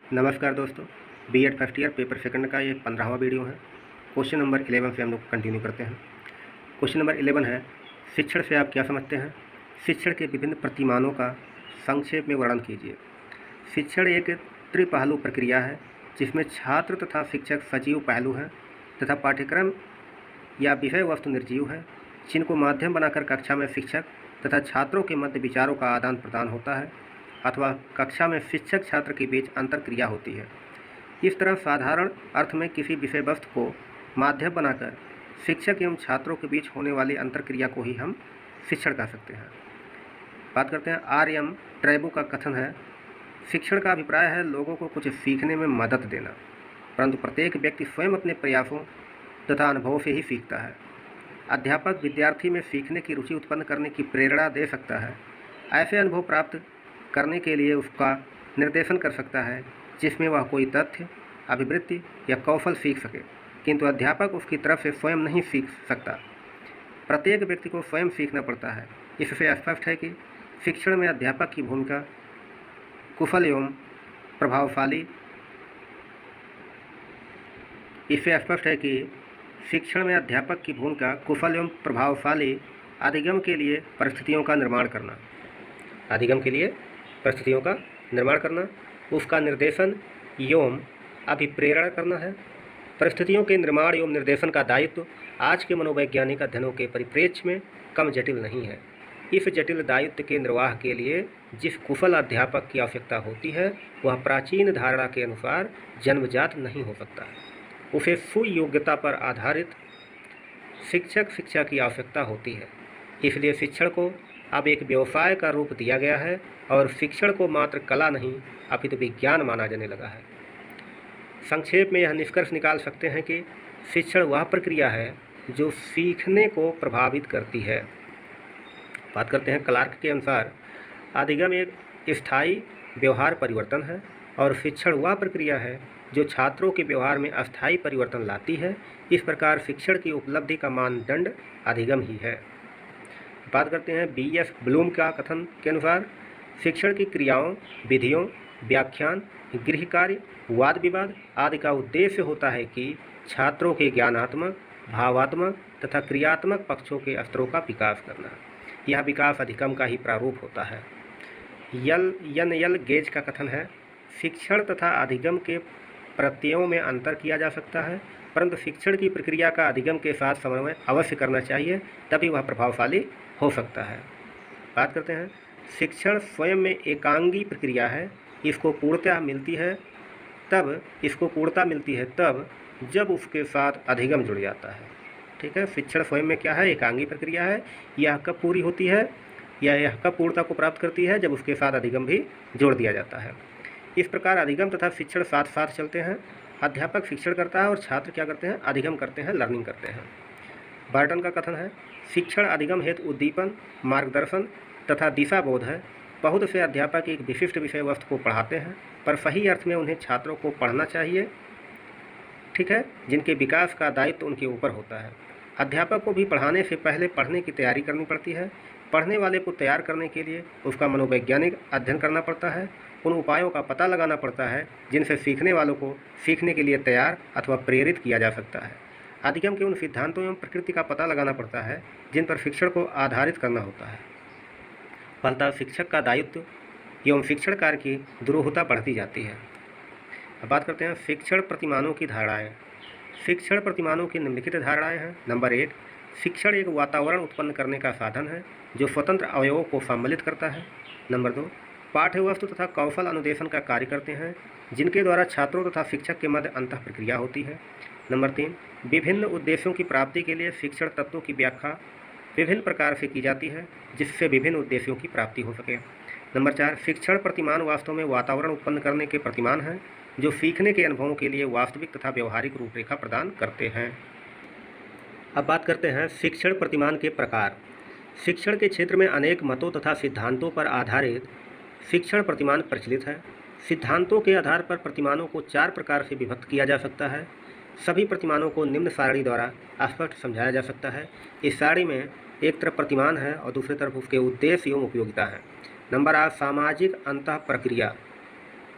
नमस्कार दोस्तों, BEd first year paper second का ये 15वां वीडियो है। क्वेश्चन नंबर 11 से हम लोग कंटिन्यू करते हैं। क्वेश्चन नंबर 11 है, शिक्षण से आप क्या समझते हैं? शिक्षण के विभिन्न प्रतिमानों का संक्षेप में वर्णन कीजिए। शिक्षण एक त्रिपहलू प्रक्रिया है जिसमें छात्र तथा शिक्षक सजीव पहलू हैं तथा पाठ्यक्रम या विषय वस्तु निर्जीव है, जिनको माध्यम बनाकर कक्षा में शिक्षक तथा छात्रों के मध्य विचारों का आदान प्रदान होता है अथवा कक्षा में शिक्षक छात्र के बीच अंतरक्रिया होती है। इस तरह साधारण अर्थ में किसी विषय वस्तु को माध्यम बनाकर शिक्षक एवं छात्रों के बीच होने वाली अंतरक्रिया को ही हम शिक्षण कह सकते हैं। बात करते हैं आर.एम. ट्रेबो का कथन है, शिक्षण का अभिप्राय है लोगों को कुछ सीखने में मदद देना, परंतु प्रत्येक व्यक्ति स्वयं अपने प्रयासों तथा अनुभवों से ही सीखता है। अध्यापक विद्यार्थी में सीखने की रुचि उत्पन्न करने की प्रेरणा दे सकता है। ऐसे अनुभव प्राप्त करने के लिए उसका निर्देशन कर सकता है जिसमें वह कोई तथ्य, अभिवृत्ति या कौशल सीख सके, किंतु अध्यापक उसकी तरफ से स्वयं नहीं सीख सकता। प्रत्येक व्यक्ति को स्वयं सीखना पड़ता है। इससे स्पष्ट है कि शिक्षण में अध्यापक की भूमिका कुशल एवं प्रभावशाली अधिगम के लिए परिस्थितियों का निर्माण करना, उसका निर्देशन एवं अभिप्रेरण करना है। परिस्थितियों के निर्माण एवं निर्देशन का दायित्व आज के मनोवैज्ञानिक अध्ययनों के परिप्रेक्ष्य में कम जटिल नहीं है। इस जटिल दायित्व के निर्वाह के लिए जिस कुशल अध्यापक की आवश्यकता होती है वह प्राचीन धारणा के अनुसार जन्मजात नहीं हो सकता। उसे सुयोग्यता पर आधारित शिक्षा की आवश्यकता होती है। इसलिए शिक्षण को अब एक व्यवसाय का रूप दिया गया है और शिक्षण को मात्र कला नहीं अपितु विज्ञान माना जाने लगा है। संक्षेप में यह निष्कर्ष निकाल सकते हैं कि शिक्षण वह प्रक्रिया है जो सीखने को प्रभावित करती है। बात करते हैं क्लार्क के अनुसार, अधिगम एक स्थायी व्यवहार परिवर्तन है और शिक्षण वह प्रक्रिया है जो छात्रों के व्यवहार में अस्थायी परिवर्तन लाती है। इस प्रकार शिक्षण की उपलब्धि का मानदंड अधिगम ही है। बात करते हैं बी.एस. ब्लूम का कथन के अनुसार, शिक्षण की क्रियाओं, विधियों, व्याख्यान, गृह कार्य, वाद विवाद आदि का उद्देश्य होता है कि छात्रों के ज्ञानात्मक, भावात्मक तथा क्रियात्मक पक्षों के स्तरों का विकास करना। यह विकास अधिगम का ही प्रारूप होता है। एल गेज का कथन है, शिक्षण तथा अधिगम के प्रत्ययों में अंतर किया जा सकता है, परंतु शिक्षण की प्रक्रिया का अधिगम के साथ समन्वय अवश्य करना चाहिए, तभी वह प्रभावशाली हो सकता है। बात करते हैं, शिक्षण स्वयं में एकांगी प्रक्रिया है। इसको पूर्णता मिलती है तब जब उसके साथ अधिगम जुड़ जाता है। ठीक है, शिक्षण स्वयं में क्या है? एकांगी प्रक्रिया है। यह कब पूरी होती है या यह कब पूर्णता को प्राप्त करती है? जब उसके साथ अधिगम भी जोड़ दिया जाता है। इस प्रकार अधिगम तथा शिक्षण साथ साथ चलते हैं। अध्यापक शिक्षण करता है और छात्र क्या करते हैं? अधिगम करते हैं, लर्निंग करते हैं। बर्टन का कथन है, शिक्षण अधिगम हेतु उद्दीपन, मार्गदर्शन तथा दिशा बोध है। बहुत से अध्यापक एक विशिष्ट विषय वस्तु को पढ़ाते हैं, पर सही अर्थ में उन्हें छात्रों को पढ़ना चाहिए, ठीक है, जिनके विकास का दायित्व उनके ऊपर होता है। अध्यापक को भी पढ़ाने से पहले पढ़ने की तैयारी करनी पड़ती है। पढ़ने वाले को तैयार करने के लिए उसका मनोवैज्ञानिक अध्ययन करना पड़ता है। उन उपायों का पता लगाना पड़ता है जिनसे सीखने वालों को सीखने के लिए तैयार अथवा प्रेरित किया जा सकता है। अधिगम के उन सिद्धांतों एवं प्रकृति का पता लगाना पड़ता है जिन पर शिक्षण को आधारित करना होता है। फलतः शिक्षक का दायित्व एवं शिक्षण कार्य की दुरूहता बढ़ती जाती है। अब बात करते हैं शिक्षण प्रतिमानों की धारणाएं। शिक्षण प्रतिमानों की निम्नलिखित धारणाएं हैं। नंबर 1, शिक्षण एक वातावरण उत्पन्न करने का साधन है जो स्वतंत्र अवयवों को सम्मिलित करता है। नंबर 2, पाठ्य वस्तु तथा कौशल अनुदेशन का कार्य करते हैं जिनके द्वारा छात्रों तथा शिक्षक के मध्य अंतः प्रक्रिया होती है। नंबर 3, विभिन्न उद्देश्यों की प्राप्ति के लिए शिक्षण तत्वों की व्याख्या विभिन्न प्रकार से की जाती है जिससे विभिन्न उद्देश्यों की प्राप्ति हो सके। नंबर 4, शिक्षण प्रतिमान वास्तव में वातावरण उत्पन्न करने के प्रतिमान हैं जो सीखने के अनुभवों के लिए वास्तविक तथा व्यवहारिक रूपरेखा प्रदान करते हैं। अब बात करते हैं शिक्षण प्रतिमान के प्रकार। शिक्षण के क्षेत्र में अनेक मतों तथा सिद्धांतों पर आधारित शिक्षण प्रतिमान प्रचलित है। सिद्धांतों के आधार पर प्रतिमानों को 4 प्रकार से विभक्त किया जा सकता है। सभी प्रतिमानों को निम्न सारणी द्वारा स्पष्ट समझाया जा सकता है। इस सारणी में एक तरफ प्रतिमान है और दूसरी तरफ उसके उद्देश्य एवं उपयोगिता है। नंबर 8, सामाजिक अंतः प्रक्रिया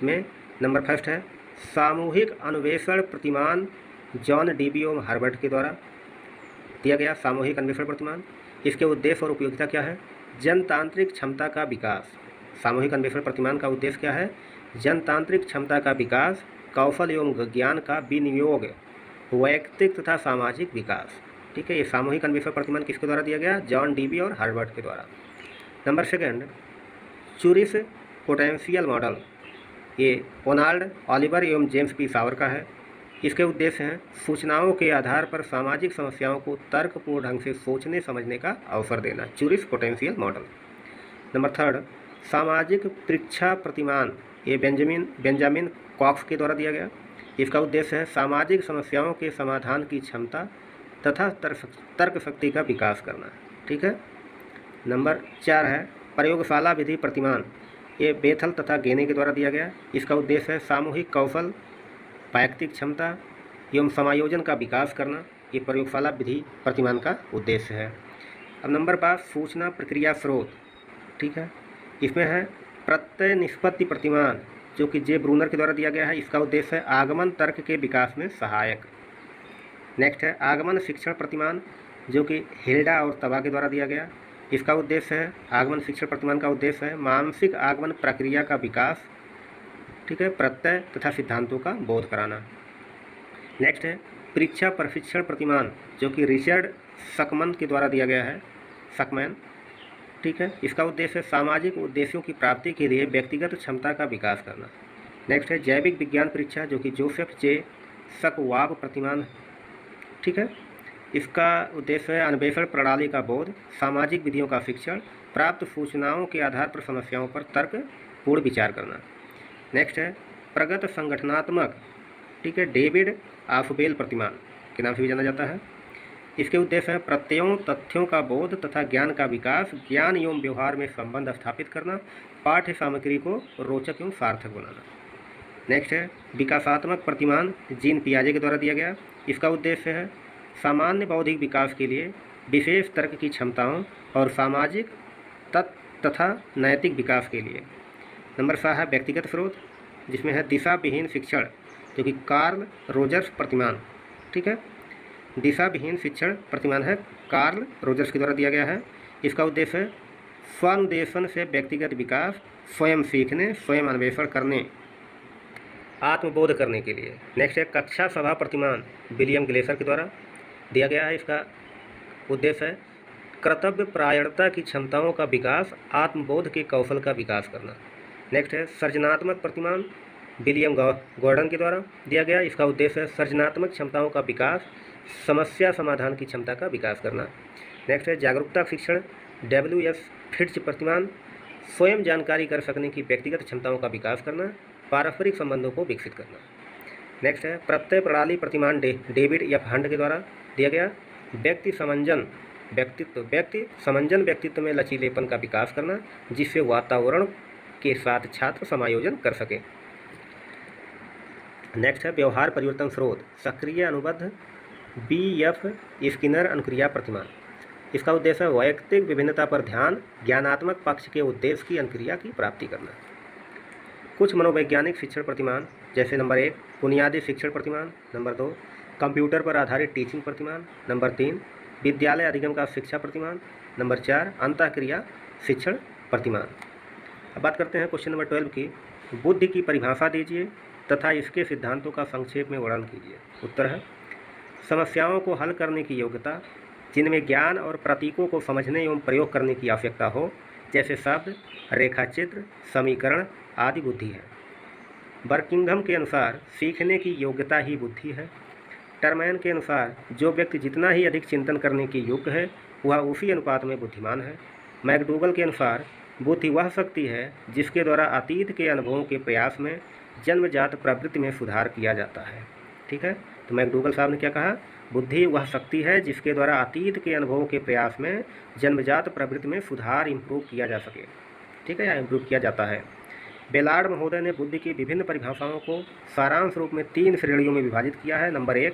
में नंबर फर्स्ट है सामूहिक अन्वेषण प्रतिमान, जॉन डीबीओ हार्वर्ड के द्वारा दिया गया सामूहिक अन्वेषण प्रतिमान। इसके उद्देश्य और उपयोगिता क्या है? जनतांत्रिक क्षमता का विकास। सामूहिक अन्वेषण प्रतिमान का उद्देश्य क्या है? जनतांत्रिक क्षमता का विकास, कौशल एवं ज्ञान का विनियोग, वैयक्तिक तथा सामाजिक विकास। ठीक है, ये सामूहिक अन्वेषण प्रतिमान किसके द्वारा दिया गया? जॉन डीबी और हार्वर्ड के द्वारा। नंबर सेकंड चूरिश पोटेंशियल मॉडल, ये ओनाल्ड ऑलिवर एवं जेम्स पी सावर का है। इसके उद्देश्य हैं सूचनाओं के आधार पर सामाजिक समस्याओं को तर्कपूर्ण ढंग से सोचने समझने का अवसर देना, चूरिश पोटेंशियल मॉडल। नंबर थर्ड सामाजिक परीक्षा प्रतिमान, ये बेंजामिन कॉक्स के द्वारा दिया गया। इसका उद्देश्य है सामाजिक समस्याओं के समाधान की क्षमता तथा तर्क शक्ति का विकास करना। ठीक है। नंबर 4 है प्रयोगशाला विधि प्रतिमान, ये बेथल तथा गेने के द्वारा दिया गया। इसका उद्देश्य है सामूहिक कौशल, वैयक्तिक क्षमता एवं समायोजन का विकास करना, ये प्रयोगशाला विधि प्रतिमान का उद्देश्य है। अब नंबर 5 सूचना प्रक्रिया स्रोत। ठीक है, इसमें है प्रत्यय निष्पत्ति प्रतिमान, जो कि जे ब्रूनर के द्वारा दिया गया है। इसका उद्देश्य है आगमन तर्क के विकास में सहायक। नेक्स्ट है आगमन शिक्षण प्रतिमान, जो कि हिल्डा और तबा के द्वारा दिया गया। इसका उद्देश्य है आगमन शिक्षण प्रतिमान का उद्देश्य है मानसिक आगमन प्रक्रिया का विकास, ठीक है, प्रत्यय तथा सिद्धांतों का बोध कराना। नेक्स्ट है परीक्षा प्रशिक्षण प्रतिमान, जो कि रिचर्ड सकमन के द्वारा दिया गया है, सकमैन। ठीक है, इसका उद्देश्य है सामाजिक उद्देश्यों की प्राप्ति के लिए व्यक्तिगत क्षमता का विकास करना। नेक्स्ट है जैविक विज्ञान परीक्षा, जो कि जोसेफ जे सकवाब प्रतिमान। ठीक है, इसका उद्देश्य है अन्वेषण प्रणाली का बोध, सामाजिक विधियों का शिक्षण, प्राप्त सूचनाओं के आधार पर समस्याओं पर तर्कपूर्ण विचार करना। नेक्स्ट है प्रगत संगठनात्मक, ठीक है, डेविड आफबेल प्रतिमान के नाम से भी जाना जाता है। इसके उद्देश्य है प्रत्ययों तथ्यों का बोध तथा ज्ञान का विकास, ज्ञान एवं व्यवहार में संबंध स्थापित करना, पाठ्य सामग्री को रोचक एवं सार्थक बनाना। नेक्स्ट है विकासात्मक प्रतिमान, जीन पियाजे के द्वारा दिया गया। इसका उद्देश्य है सामान्य बौद्धिक विकास के लिए विशेष तर्क की क्षमताओं और सामाजिक तथा नैतिक विकास के लिए। नंबर 7 है व्यक्तिगत स्रोत, जिसमें है दिशा विहीन शिक्षण, जो कि कार्ल रोजर्स प्रतिमान। ठीक है, दिशा विहीन शिक्षण प्रतिमान है कार्ल रोजर्स के द्वारा दिया गया है। इसका उद्देश्य है स्वानुदेशन से व्यक्तिगत विकास, स्वयं सीखने, स्वयं अन्वेषण करने, आत्मबोध करने के लिए। नेक्स्ट है कक्षा सभा प्रतिमान, विलियम ग्लेसर के द्वारा दिया गया है। इसका उद्देश्य है कर्तव्य परायणता की क्षमताओं का विकास, आत्मबोध के कौशल का विकास करना। नेक्स्ट है सृजनात्मक प्रतिमान, विलियम गॉर्डन के द्वारा दिया गया। इसका उद्देश्य है सृजनात्मक क्षमताओं का विकास, समस्या समाधान की क्षमता का विकास करना। नेक्स्ट है जागरूकता शिक्षण, WS फिट्ज प्रतिमान, स्वयं जानकारी कर सकने की व्यक्तिगत क्षमताओं का विकास करना, पारस्परिक संबंधों को विकसित करना। नेक्स्ट है प्रत्यय प्रणाली प्रतिमान, डेविड एफ हंट के द्वारा दिया गया। व्यक्ति समंजन व्यक्तित्व में लचीलेपन का विकास करना, जिससे वातावरण के साथ छात्र समायोजन कर सके। नेक्स्ट है व्यवहार परिवर्तन स्रोत, सक्रिय अनुबद्ध, BF स्किनर अनुक्रिया प्रतिमान। इसका उद्देश्य है वैयक्तिक विभिन्नता पर ध्यान, ज्ञानात्मक पक्ष के उद्देश्य की अनुक्रिया की प्राप्ति करना। कुछ मनोवैज्ञानिक शिक्षण प्रतिमान, जैसे नंबर 1 बुनियादी शिक्षण प्रतिमान, नंबर 2 कंप्यूटर पर आधारित टीचिंग प्रतिमान, नंबर 3 विद्यालय अधिगम का शिक्षा प्रतिमान, नंबर 4 अंतःक्रिया शिक्षण प्रतिमान। अब बात करते हैं क्वेश्चन नंबर 12 की, बुद्धि की परिभाषा दीजिए तथा इसके सिद्धांतों का संक्षेप में वर्णन कीजिए। उत्तर है समस्याओं को हल करने की योग्यता, जिनमें ज्ञान और प्रतीकों को समझने एवं प्रयोग करने की आवश्यकता हो, जैसे शब्द, रेखाचित्र, समीकरण आदि बुद्धि है। बर्किंघम के अनुसार सीखने की योग्यता ही बुद्धि है। टर्मैन के अनुसार जो व्यक्ति जितना ही अधिक चिंतन करने की योग्य है, वह उसी अनुपात में बुद्धिमान है। मैकडूगल के अनुसार बुद्धि वह शक्ति है जिसके द्वारा अतीत के अनुभवों के प्रयास में जन्मजात प्रवृत्ति में सुधार किया जाता है। ठीक है, तो मैकडूगल साहब ने क्या कहा? बुद्धि वह शक्ति है जिसके द्वारा अतीत के अनुभवों के प्रयास में जन्मजात प्रवृत्ति में सुधार इम्प्रूव किया जा सके। ठीक है, या इम्प्रूव किया जाता है। बेलार्ड महोदय ने बुद्धि की विभिन्न परिभाषाओं को सारांश रूप में 3 श्रेणियों में विभाजित किया है। नंबर 1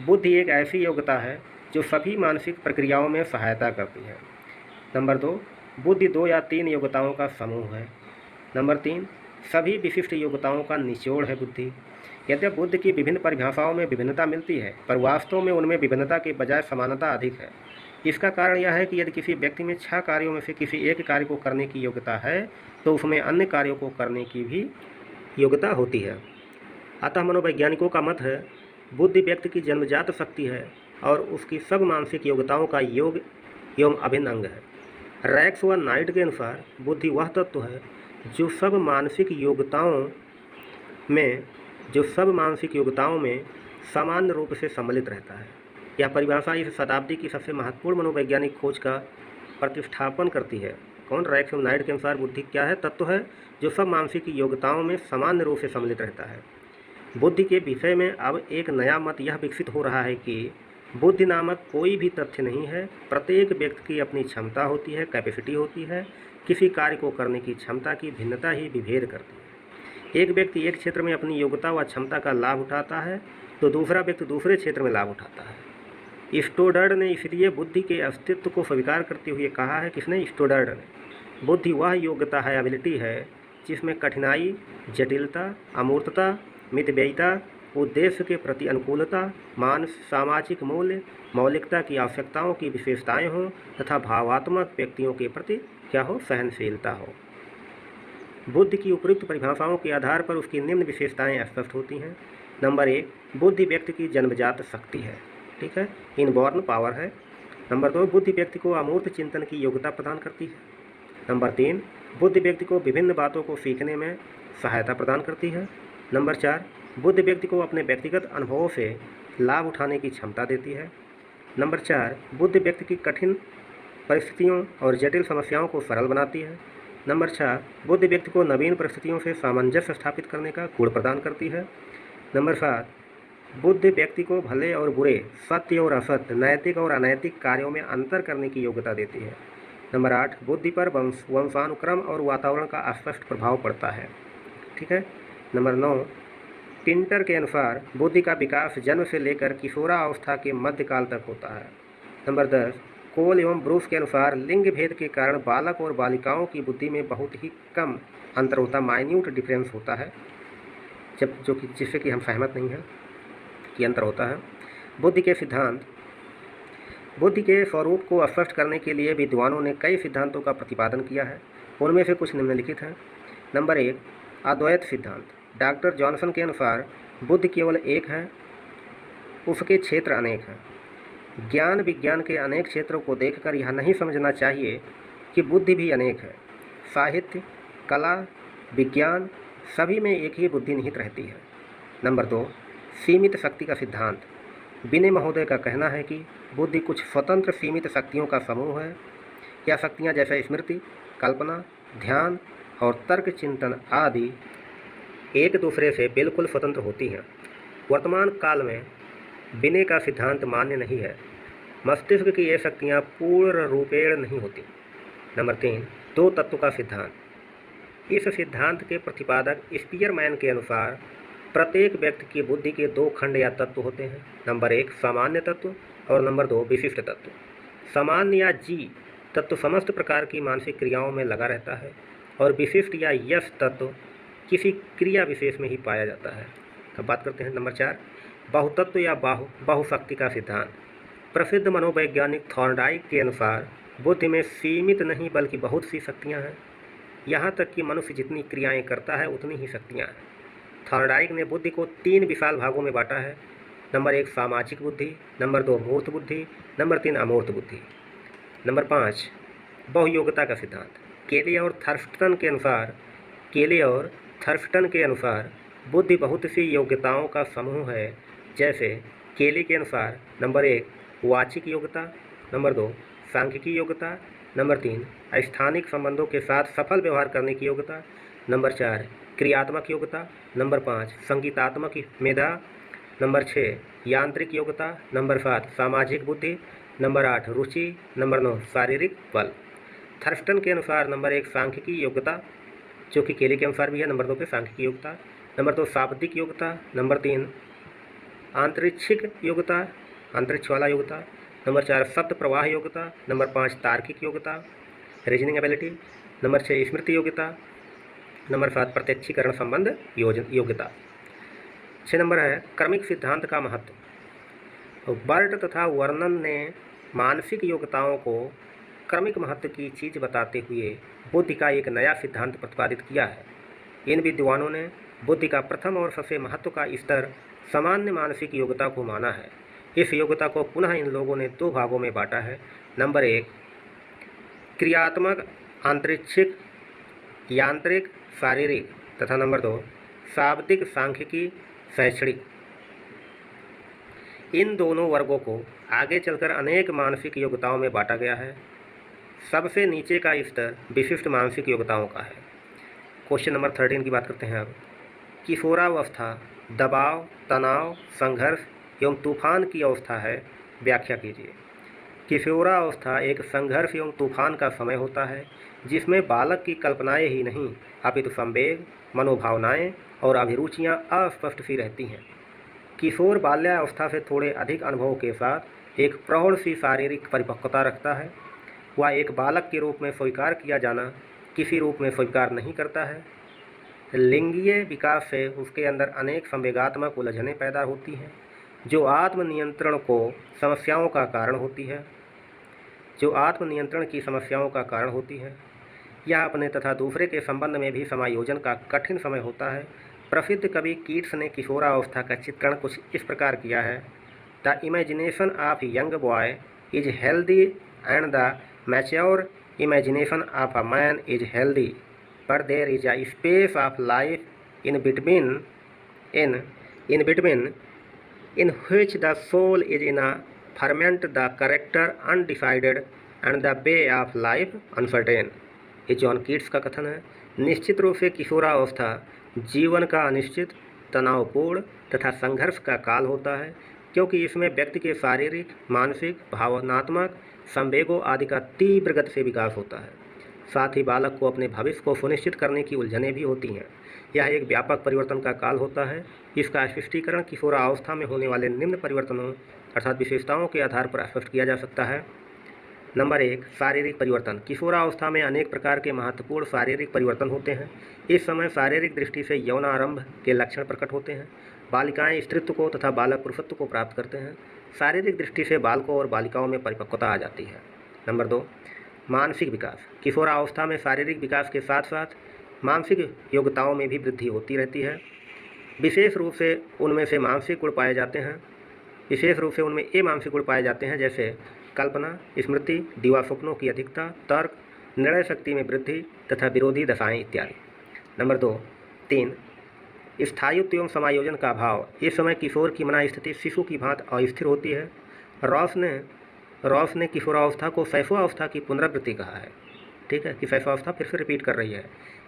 बुद्धि एक ऐसी योग्यता है जो सभी मानसिक प्रक्रियाओं में सहायता करती है। नंबर 2 बुद्धि 2 या 3 योग्यताओं का समूह है। नंबर 3 बुद्धि एक ऐसी योग्यता है जो सभी मानसिक प्रक्रियाओं में सहायता करती है। नंबर 4 बुद्धि 2 या 3 योग्यताओं का समूह है। नंबर 5 बुद्धि 2 या 3 योग्यताओं का समूह है। नंबर 6 बुद्धि 2 या 3 योग्यताओं का समूह है। सभी विशिष्ट योग्यताओं का निचोड़ है बुद्धि। यद्यपि बुद्धि की विभिन्न परिभाषाओं में विभिन्नता मिलती है, पर वास्तव में उनमें विभिन्नता के बजाय समानता अधिक है। इसका कारण यह है कि यदि किसी व्यक्ति में 6 कार्यों में से किसी एक कार्य को करने की योग्यता है, तो उसमें अन्य कार्यों को करने की भी योग्यता होती है। अतः मनोवैज्ञानिकों का मत है, बुद्धि व्यक्ति की जन्मजात शक्ति है और उसकी सब मानसिक योग्यताओं का योग एवं अभिन्न अंग है। रैक्स व नाइट के अनुसार बुद्धि वह तत्व है जो सब मानसिक योग्यताओं में सामान्य रूप से सम्मिलित रहता है। यह परिभाषा इस शताब्दी की सबसे महत्वपूर्ण मनोवैज्ञानिक खोज का प्रतिष्ठापन करती है। कौन? रैक्स व नाइट के अनुसार बुद्धि क्या है? तत्व है जो सब मानसिक योग्यताओं में सामान्य रूप से सम्मिलित रहता है। बुद्धि के विषय में अब एक नया मत यह विकसित हो रहा है कि बुद्धि नामक कोई भी तथ्य नहीं है। प्रत्येक व्यक्ति की अपनी क्षमता होती है, कैपेसिटी होती है। किसी कार्य को करने की क्षमता की भिन्नता ही विभेद करती है। एक व्यक्ति एक क्षेत्र में अपनी योग्यता व क्षमता का लाभ उठाता है, तो दूसरा व्यक्ति दूसरे क्षेत्र में लाभ उठाता है। स्टोडर्ड ने इसलिए बुद्धि के अस्तित्व को स्वीकार करते हुए कहा है, किसने? स्टोडर्ड ने, बुद्धि वह योग्यता है, एबिलिटी है, जिसमें कठिनाई, जटिलता, अमूर्तता, मितव्ययिता, उद्देश्य के प्रति अनुकूलता, सामाजिक मूल्य, मौलिकता की आवश्यकताओं की विशेषताएं हों तथा भावात्मक व्यक्तियों के प्रति क्या हो? सहनशीलता हो। बुद्धि की उपयुक्त परिभाषाओं के आधार पर उसकी निम्न विशेषताएं स्पष्ट होती हैं। नंबर 1, बुद्धि व्यक्ति की जन्मजात शक्ति है, ठीक है, इनबॉर्न पावर है। नंबर 2, बुद्धि व्यक्ति को अमूर्त चिंतन की योग्यता प्रदान करती है। नंबर 3, बुद्धि व्यक्ति को विभिन्न बातों को सीखने में सहायता प्रदान करती है। नंबर 4, बुद्धि व्यक्ति को अपने व्यक्तिगत अनुभवों से लाभ उठाने की क्षमता देती है। नंबर 4, बुद्धि व्यक्ति की कठिन परिस्थितियों और जटिल समस्याओं को सरल बनाती है। नंबर 6, बुद्धि व्यक्ति को नवीन परिस्थितियों से सामंजस्य स्थापित करने का गुण प्रदान करती है। नंबर 7, बुद्धि व्यक्ति को भले और बुरे, सत्य और असत्य, नैतिक और अनैतिक कार्यों में अंतर करने की योग्यता देती है। नंबर 8, बुद्धि पर वंशानुक्रम और वातावरण का स्पष्ट प्रभाव पड़ता है, ठीक है। नंबर 9, टिंटर के अनुसार बुद्धि का विकास जन्म से लेकर किशोरावस्था के मध्यकाल तक होता है। नंबर 10, कोल एवं ब्रूस के अनुसार लिंग भेद के कारण बालक और बालिकाओं की बुद्धि में बहुत ही कम अंतर होता है, माइन्यूट डिफरेंस होता है, जिससे कि हम सहमत नहीं हैं कि अंतर होता है। बुद्धि के सिद्धांत, बुद्धि के स्वरूप को स्पष्ट करने के लिए विद्वानों ने कई सिद्धांतों का प्रतिपादन किया है। उनमें से कुछ निम्नलिखित हैं। नंबर 1, अद्वैत सिद्धांत। डॉक्टर जॉनसन के अनुसार बुद्धि केवल एक है, उसके क्षेत्र अनेक हैं। ज्ञान विज्ञान के अनेक क्षेत्रों को देखकर यह नहीं समझना चाहिए कि बुद्धि भी अनेक है। साहित्य, कला, विज्ञान सभी में एक ही बुद्धि निहित रहती है। नंबर 2, सीमित शक्ति का सिद्धांत। विनय महोदय का कहना है कि बुद्धि कुछ स्वतंत्र सीमित शक्तियों का समूह है। यह शक्तियाँ जैसे स्मृति, कल्पना, ध्यान और तर्क चिंतन आदि एक दूसरे से बिल्कुल स्वतंत्र होती हैं। वर्तमान काल में विनय का सिद्धांत मान्य नहीं है। मस्तिष्क की ये शक्तियाँ पूर्ण रूपेण नहीं होती। नंबर 3, 2 तत्व का सिद्धांत। इस सिद्धांत के प्रतिपादक स्पीयरमैन के अनुसार प्रत्येक व्यक्ति की बुद्धि के 2 खंड या तत्व होते हैं। नंबर 1 सामान्य तत्व और नंबर 2 विशिष्ट तत्व। सामान्य या जी तत्व समस्त प्रकार की मानसिक क्रियाओं में लगा रहता है और विशिष्ट या यश तत्व किसी क्रिया विशेष में ही पाया जाता है। अब बात करते हैं नंबर 4, बहुतत्व या बहुशक्ति का सिद्धांत। प्रसिद्ध मनोवैज्ञानिक थॉर्नडाइक के अनुसार बुद्धि में सीमित नहीं बल्कि बहुत सी शक्तियाँ हैं। यहाँ तक कि मनुष्य जितनी क्रियाएं करता है उतनी ही शक्तियाँ हैं। थॉर्नडाइक ने बुद्धि को 3 विशाल भागों में बांटा है। नंबर 1 सामाजिक बुद्धि, नंबर 2 मूर्त बुद्धि, नंबर 3 अमूर्त बुद्धि। नंबर 5 बहुयोग्यता का सिद्धांत। केले और थर्स्टन के अनुसार बुद्धि बहुत सी योग्यताओं का समूह है। जैसे केले के अनुसार नंबर 1 वाचिक योग्यता, नंबर 2 सांख्यिकी योग्यता, नंबर 3 स्थानिक संबंधों के साथ सफल व्यवहार करने की योग्यता, नंबर 4 क्रियात्मक योग्यता, नंबर 5 संगीतात्मक मेधा, नंबर 6 यांत्रिक योग्यता, नंबर 7 सामाजिक बुद्धि, नंबर 8 रुचि, नंबर 9 शारीरिक बल। थर्स्टन के अनुसार नंबर 1 सांख्यिकी योग्यता, जो कि केले के अनुसार भी है, नंबर 2 पे सांख्यिकी योग्यता, नंबर 2 शाब्दिक योग्यता, नंबर 3 आंतरिक्षिक योग्यता, अंतरिक्ष वाला योग्यता, नंबर 4 शब्द प्रवाह योग्यता, नंबर 5 तार्किक योग्यता, रीजनिंग एबिलिटी, नंबर 6 स्मृति योग्यता, नंबर 7 प्रत्यक्षीकरण संबंध योग्यता। 6 नंबर है क्रमिक सिद्धांत का महत्व। बर्ट तथा वर्नन ने मानसिक योग्यताओं को क्रमिक महत्व की चीज़ बताते हुए बुद्धि का एक नया सिद्धांत प्रतिपादित किया है। इन विद्वानों ने बुद्धि का प्रथम और सबसे महत्व का स्तर सामान्य मानसिक योग्यता को माना है। इस योग्यता को पुनः इन लोगों ने 2 भागों में बांटा है। नंबर 1 क्रियात्मक आंतरिक्षिक यांत्रिक शारीरिक तथा नंबर 2 शाब्दिक सांख्यिकी शैक्षणिक। इन दोनों वर्गों को आगे चलकर अनेक मानसिक योग्यताओं में बांटा गया है। सबसे नीचे का स्तर विशिष्ट मानसिक योग्यताओं का है। क्वेश्चन नंबर 13 की बात करते हैं अब। किशोरावस्था दबाव, तनाव, संघर्ष एवं तूफान की अवस्था है, व्याख्या कीजिए। किशोरावस्था एक संघर्ष एवं तूफान का समय होता है जिसमें बालक की कल्पनाएं ही नहीं अपितु संवेग, मनोभावनाएं और अभिरुचियां अस्पष्ट सी रहती हैं। किशोर बाल्यावस्था से थोड़े अधिक अनुभवों के साथ एक प्रौढ़ सी शारीरिक परिपक्वता रखता है। वह एक बालक के रूप में स्वीकार किया जाना किसी रूप में स्वीकार नहीं करता है। लिंगीय विकास से उसके अंदर अनेक संवेगात्मक उलझनें पैदा होती हैं जो आत्मनियंत्रण की समस्याओं का कारण होती है। यह अपने तथा दूसरे के संबंध में भी समायोजन का कठिन समय होता है। प्रसिद्ध कवि कीट्स ने किशोरावस्था का चित्रण कुछ इस प्रकार किया है। The imagination of young boy is healthy and the mature imagination of a man is healthy, but there is a space of life in between in which the soul is in a ferment, the character undecided and the way of life uncertain। ये John Keats का कथन है। निश्चित रूप से किशोरावस्था जीवन का अनिश्चित, तनावपूर्ण तथा संघर्ष का काल होता है क्योंकि इसमें व्यक्ति के शारीरिक, मानसिक, भावनात्मक संवेगों आदि का तीव्र गति से विकास होता है। साथ ही बालक को अपने भविष्य को सुनिश्चित करने की उलझनें भी होती हैं। यह एक व्यापक परिवर्तन का काल होता है। इसका स्पष्टीकरण किशोरावस्था में होने वाले निम्न परिवर्तनों अर्थात विशेषताओं के आधार पर स्पष्ट किया जा सकता है। नंबर 1 शारीरिक परिवर्तन। किशोरावस्था में अनेक प्रकार के महत्वपूर्ण शारीरिक परिवर्तन होते हैं। इस समय शारीरिक दृष्टि से यौनारंभ के लक्षण प्रकट होते हैं। बालिकाएं स्त्रीत्व को तथा बालक पुरुषत्व को प्राप्त करते हैं। शारीरिक दृष्टि से बालकों और बालिकाओं में परिपक्वता आ जाती है। नंबर 2 मानसिक विकास। किशोरावस्था में शारीरिक विकास के साथ साथ मानसिक योग्यताओं में भी वृद्धि होती रहती है। विशेष रूप से उनमें मानसिक गुण पाए जाते हैं जैसे कल्पना, स्मृति, दिवा स्वप्नों की अधिकता, तर्क, निर्णय शक्ति में वृद्धि तथा विरोधी दशाएं इत्यादि। नंबर 3 स्थायित्व एवं समायोजन का अभाव। इस समय किशोर की मना स्थिति शिशु की भांति अस्थिर होती है। रॉस ने किशोरावस्था को शैशवावस्था की पुनरावृत्ति कहा है। ठीक है कि शैशवावस्था फिर से रिपीट कर रही है।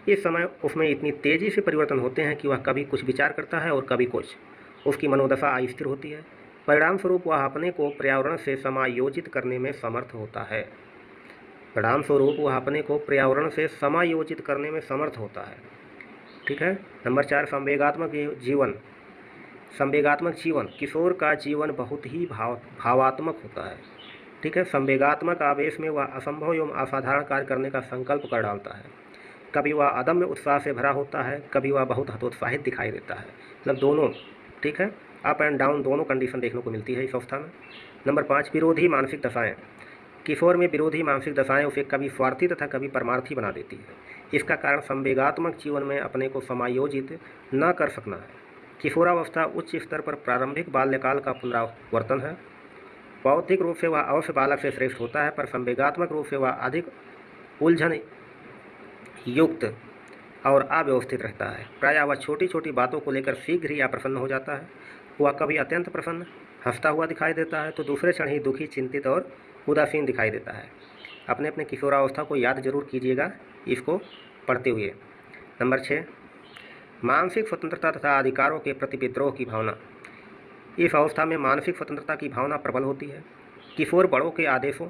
इस समय उसमें इतनी तेज़ी से परिवर्तन होते हैं कि वह कभी कुछ विचार करता है और कभी कुछ। उसकी मनोदशा अस्थिर होती है। परिणाम स्वरूप वह अपने को पर्यावरण से समायोजित करने में समर्थ होता है। ठीक है। नंबर 4 संवेगात्मक जीवन। किशोर का जीवन बहुत ही भावात्मक होता है। ठीक है। संवेगात्मक आवेश में वह असंभव एवं असाधारण कार्य करने का संकल्प कर डालता है। कभी वह अदम्य उत्साह से भरा होता है, कभी वह बहुत हतोत्साहित दिखाई देता है। मतलब दोनों, ठीक है, अप एंड डाउन दोनों कंडीशन देखने को मिलती है इस अवस्था में। नंबर 5 विरोधी मानसिक दशाएँ। किशोर में विरोधी मानसिक दशाएँ उसे कभी स्वार्थी तथा कभी परमार्थी बना देती है। इसका कारण संवेगात्मक जीवन में अपने को समायोजित न कर सकना है। किशोरावस्था उच्च स्तर पर प्रारंभिक बाल्यकाल का पुनरावर्तन है। बौद्धिक रूप से वह अवश्य बालक से श्रेष्ठ होता है, पर संवेगात्मक रूप से वह अधिक उलझन युक्त और अव्यवस्थित रहता है। प्रायः वह छोटी छोटी बातों को लेकर शीघ्र ही अप्रसन्न हो जाता है। वह कभी अत्यंत प्रसन्न हंसता हुआ दिखाई देता है तो दूसरे क्षण ही दुखी, चिंतित और उदासीन दिखाई देता है। अपने अपने किशोरावस्था को याद जरूर कीजिएगा इसको पढ़ते हुए। नंबर 6 मानसिक स्वतंत्रता तथा अधिकारों के प्रति विद्रोह की भावना। इस अवस्था में मानसिक स्वतंत्रता की भावना प्रबल होती है। किशोर बड़ों के आदेशों,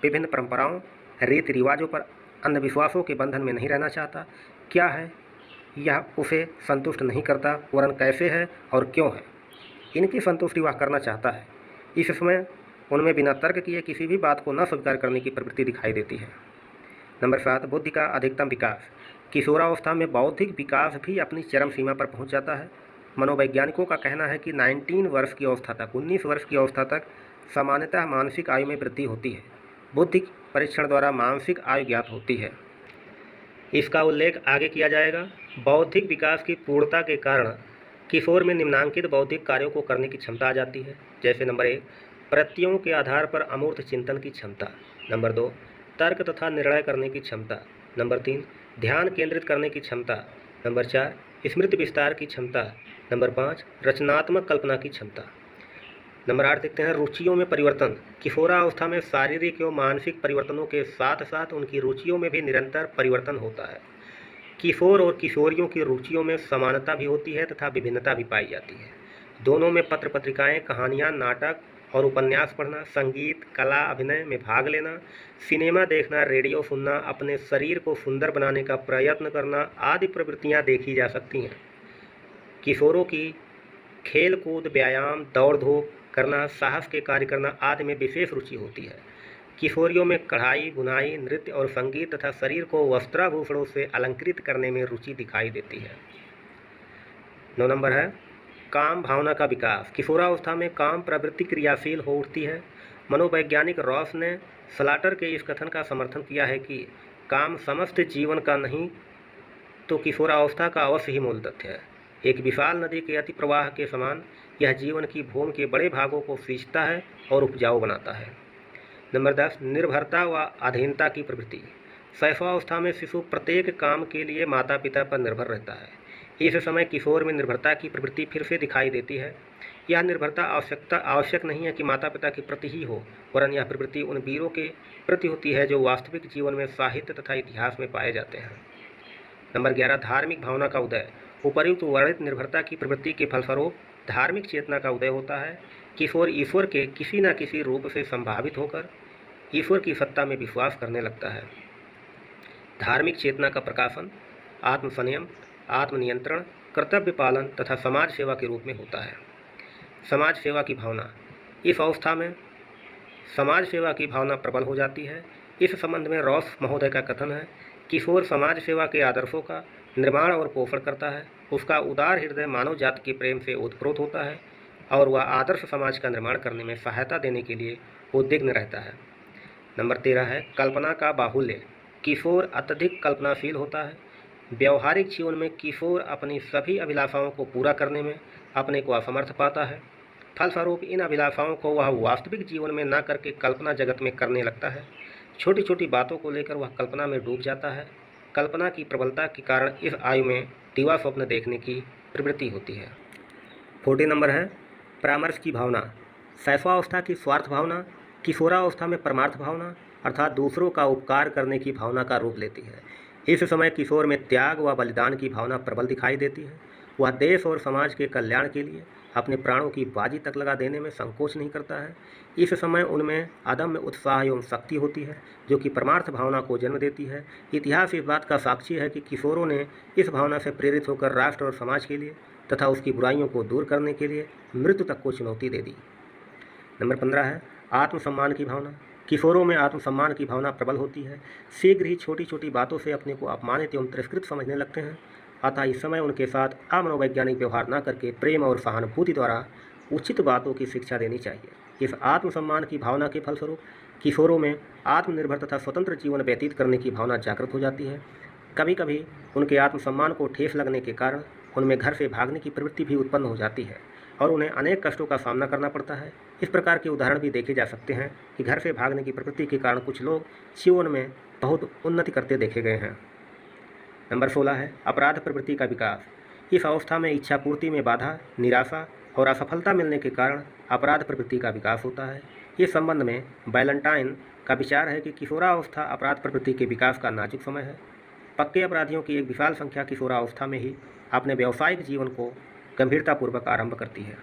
विभिन्न परंपराओं, रीति रिवाजों पर अंधविश्वासों के बंधन में नहीं रहना चाहता। क्या है यह उसे संतुष्ट नहीं करता, वरन कैसे है और क्यों है, इनकी संतुष्टि वह करना चाहता है। इस समय उनमें बिना तर्क किए किसी भी बात को न स्वीकार करने की प्रवृत्ति दिखाई देती है। नंबर 7 बुद्धि का अधिकतम विकास। किशोरावस्था में बौद्धिक विकास भी अपनी चरम सीमा पर पहुंच जाता है। मनोवैज्ञानिकों का कहना है कि 19 वर्ष की अवस्था तक 19 वर्ष की अवस्था तक सामान्यतः मानसिक आयु में वृद्धि होती है। बुद्धि परीक्षण द्वारा मानसिक आयु ज्ञात होती है। इसका उल्लेख आगे किया जाएगा। बौद्धिक विकास की पूर्णता के कारण किशोर में निम्नांकित बौद्धिक कार्यों को करने की क्षमता आ जाती है। जैसे नंबर 1, प्रत्ययों के आधार पर अमूर्त चिंतन की क्षमता। नंबर 2, तर्क तथा निर्णय करने की क्षमता। नंबर 3, ध्यान केंद्रित करने की क्षमता। नंबर 4, स्मृति विस्तार की क्षमता। नंबर 5, रचनात्मक कल्पना की क्षमता। नंबर 8 देखते हैं रुचियों में परिवर्तन। किशोरावस्था में शारीरिक एवं मानसिक परिवर्तनों के साथ साथ उनकी रुचियों में भी निरंतर परिवर्तन होता है। किशोर और किशोरियों की रुचियों में समानता भी होती है तथा विभिन्नता भी पाई जाती है। दोनों में पत्र पत्रिकाएं, कहानियां, नाटक और उपन्यास पढ़ना, संगीत, कला, अभिनय में भाग लेना, सिनेमा देखना, रेडियो सुनना, अपने शरीर को सुंदर बनाने का प्रयत्न करना आदि प्रवृत्तियां देखी जा सकती हैं। किशोरों की खेल कूद, व्यायाम, दौड़ धूप करना, साहस के कार्य करना आदि में विशेष रुचि होती है। किशोरियों में कढ़ाई, बुनाई, नृत्य और संगीत तथा शरीर को वस्त्राभूषणों से अलंकृत करने में रुचि दिखाई देती है। 9 नंबर है काम भावना का विकास। किशोरावस्था में काम प्रवृत्ति क्रियाशील हो उठती है। मनोवैज्ञानिक रॉस ने स्लाटर के इस कथन का समर्थन किया है कि काम समस्त जीवन का नहीं तो किशोरावस्था का अवश्य ही मूल तथ्य है। एक विशाल नदी के अति प्रवाह के समान यह जीवन की भूमि के बड़े भागों को सींचता है और उपजाऊ बनाता है। नंबर 10, निर्भरता व अधीनता की प्रवृत्ति। शैशवावस्था में शिशु प्रत्येक काम के लिए माता पिता पर निर्भर रहता है। इस समय किशोर में निर्भरता की प्रवृत्ति फिर से दिखाई देती है। यह निर्भरता आवश्यक नहीं है कि माता पिता के प्रति ही हो, वरन यह प्रवृत्ति उन वीरों के प्रति होती है जो वास्तविक जीवन में साहित्य तथा इतिहास में पाए जाते हैं। नंबर 11, धार्मिक भावना का उदय। उपर्युक्त वर्णित निर्भरता की प्रवृत्ति के फलस्वरूप धार्मिक चेतना का उदय होता है। किशोर ईश्वर के किसी न किसी रूप से संभावित होकर ईश्वर की सत्ता में विश्वास करने लगता है। धार्मिक चेतना का प्रकाशन आत्मसंयम, आत्मनियंत्रण, कर्तव्य पालन तथा समाज सेवा के रूप में होता है। समाज सेवा की भावना। इस अवस्था में समाज सेवा की भावना प्रबल हो जाती है। इस संबंध में रॉस महोदय का कथन है, किशोर समाज सेवा के आदर्शों का निर्माण और पोषण करता है। उसका उदार हृदय मानव जाति के प्रेम से ओतप्रोत होता है और वह आदर्श समाज का निर्माण करने में सहायता देने के लिए उद्विग्न रहता है। नंबर 13 है कल्पना का बाहुल्य। किशोर अत्यधिक कल्पनाशील होता है। व्यवहारिक जीवन में किशोर अपनी सभी अभिलाषाओं को पूरा करने में अपने को असमर्थ पाता है। फलस्वरूप इन अभिलाषाओं को वह वास्तविक जीवन में न करके कल्पना जगत में करने लगता है। छोटी छोटी बातों को लेकर वह कल्पना में डूब जाता है। कल्पना की प्रबलता के कारण इस आयु में दिवा स्वप्न देखने की प्रवृत्ति होती है। 40 नंबर है परामर्श की भावना। शैशवावस्था की स्वार्थ भावना किशोरावस्था में परमार्थ भावना अर्थात दूसरों का उपकार करने की भावना का रूप लेती है। इस समय किशोर में त्याग व बलिदान की भावना प्रबल दिखाई देती है। वह देश और समाज के कल्याण के लिए अपने प्राणों की बाजी तक लगा देने में संकोच नहीं करता है। इस समय उनमें अदम्य उत्साह एवं शक्ति होती है जो कि परमार्थ भावना को जन्म देती है। इतिहास इस बात का साक्षी है कि किशोरों ने इस भावना से प्रेरित होकर राष्ट्र और समाज के लिए तथा उसकी बुराइयों को दूर करने के लिए मृत्यु तक को चुनौती दे दी। नंबर 15 है आत्मसम्मान की भावना। किशोरों में आत्मसम्मान की भावना प्रबल होती है। शीघ्र ही छोटी छोटी बातों से अपने को अपमानित एवं तिरस्कृत समझने लगते हैं। अतः इस समय उनके साथ अमनोवैज्ञानिक व्यवहार न करके प्रेम और सहानुभूति द्वारा उचित बातों की शिक्षा देनी चाहिए। इस आत्मसम्मान की भावना के फलस्वरूप किशोरों में आत्मनिर्भर तथा स्वतंत्र जीवन व्यतीत करने की भावना जागृत हो जाती है। कभी कभी उनके आत्मसम्मान को ठेस लगने के कारण उनमें घर से भागने की प्रवृत्ति भी उत्पन्न हो जाती है और उन्हें अनेक कष्टों का सामना करना पड़ता है। इस प्रकार के उदाहरण भी देखे जा सकते हैं कि घर से भागने की प्रवृत्ति के कारण कुछ लोग जीवन में बहुत उन्नति करते देखे गए हैं। नंबर 16 है अपराध प्रवृत्ति का विकास। इस अवस्था में इच्छा पूर्ति में बाधा, निराशा और असफलता मिलने के कारण अपराध प्रवृत्ति का विकास होता है। इस संबंध में बैलेंटाइन का विचार है कि किशोरावस्था अपराध प्रवृत्ति के विकास का नाजुक समय है। पक्के अपराधियों की एक विशाल संख्या किशोरावस्था में ही अपने व्यावसायिक जीवन को गंभीरतापूर्वक आरंभ करती है।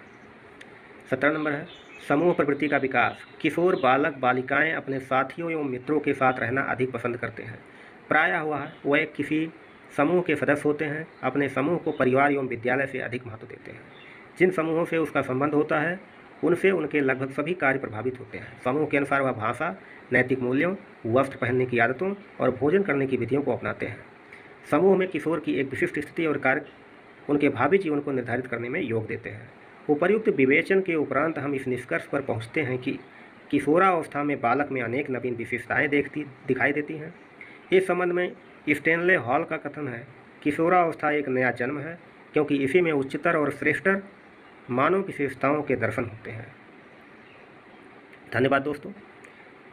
17 नंबर है समूह प्रवृत्ति का विकास। किशोर बालक बालिकाएं अपने साथियों एवं मित्रों के साथ रहना अधिक पसंद करते हैं। प्रायः वह किसी समूह के सदस्य होते हैं। अपने समूह को परिवार एवं विद्यालय से अधिक महत्व देते हैं। जिन समूहों से उसका संबंध होता है उनसे उनके लगभग सभी कार्य प्रभावित होते हैं। समूह के अनुसार वह भाषा, नैतिक मूल्यों, वस्त्र पहनने की आदतों और भोजन करने की विधियों को अपनाते हैं। समूह में किशोर की एक विशिष्ट स्थिति और कार्य उनके भावी जीवन को निर्धारित करने में योग देते हैं। उपर्युक्त विवेचन के उपरांत हम इस निष्कर्ष पर पहुँचते हैं कि किशोरावस्था में बालक में अनेक नवीन विशेषताएँ दिखाई देती हैं। इस संबंध में स्टैनले हॉल का कथन है, किशोरावस्था एक नया जन्म है, क्योंकि इसी में उच्चतर और श्रेष्ठतर मानव विशेषताओं के दर्शन होते हैं। धन्यवाद दोस्तों।